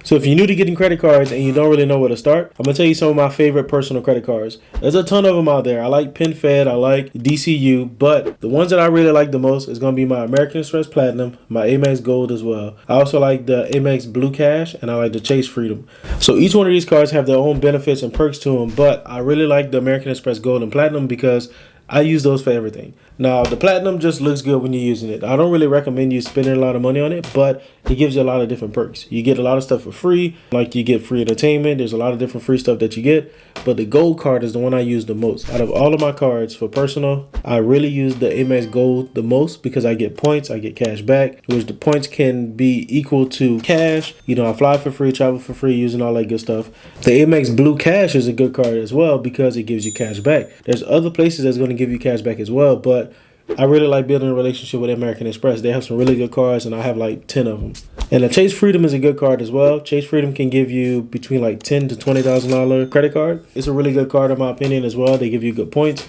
So if you're new to getting credit cards and you don't really know where to start, I'm gonna tell you some of my favorite personal credit cards. There's a ton of them out there. I like PenFed, I like DCU, but the ones that I really like the most is gonna be my American Express Platinum, my Amex Gold as well. I also like the Amex Blue Cash, and I like the Chase Freedom. So each one of these cards have their own benefits and perks to them, but I really like the American Express Gold and Platinum because I use those for everything. Now, the Platinum just looks good when you're using it. I don't really recommend you spending a lot of money on it, but it gives you a lot of different perks. You get a lot of stuff for free, like you get free entertainment. There's a lot of different free stuff that you get, but the Gold card is the one I use the most. Out of all of my cards for personal, I really use the Amex Gold the most because I get points, I get cash back, which the points can be equal to cash. You know, I fly for free, travel for free, using all that good stuff. The Amex Blue Cash is a good card as well because it gives you cash back. There's other places that's going to give you cash back as well, but I really like building a relationship with American Express. They have some really good cards, and I have like 10 of them. And the Chase Freedom is a good card as well. Chase Freedom can give you between like $10,000 to $20,000 credit card. It's a really good card in my opinion as well. They give you good points.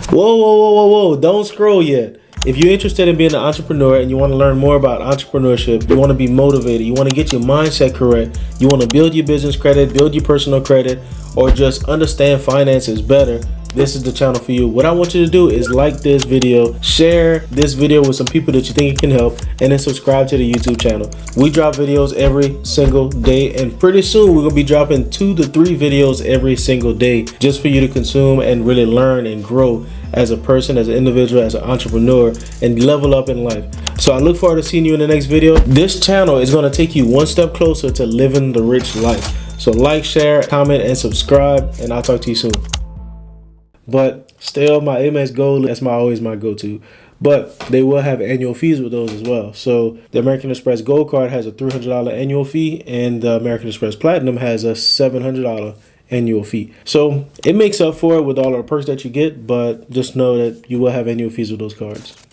Whoa! Don't scroll yet. If you're interested in being an entrepreneur and you want to learn more about entrepreneurship, you want to be motivated, you want to get your mindset correct, you want to build your business credit, build your personal credit, or just understand finances better, this is the channel for you. What I want you to do is like this video, share this video with some people that you think it can help, and then subscribe to the YouTube channel. We drop videos every single day, and pretty soon we're going to be dropping 2 to 3 videos every single day just for you to consume and really learn and grow as a person, as an individual, as an entrepreneur, and level up in life. So I look forward to seeing you in the next video. This channel is going to take you one step closer to living the rich life. So like, share, comment, and subscribe, and I'll talk to you soon. But still, my Amex Gold, that's always my go-to. But they will have annual fees with those as well. So the American Express Gold card has a $300 annual fee, and the American Express Platinum has a $700 annual fee. So it makes up for it with all the perks that you get, but just know that you will have annual fees with those cards.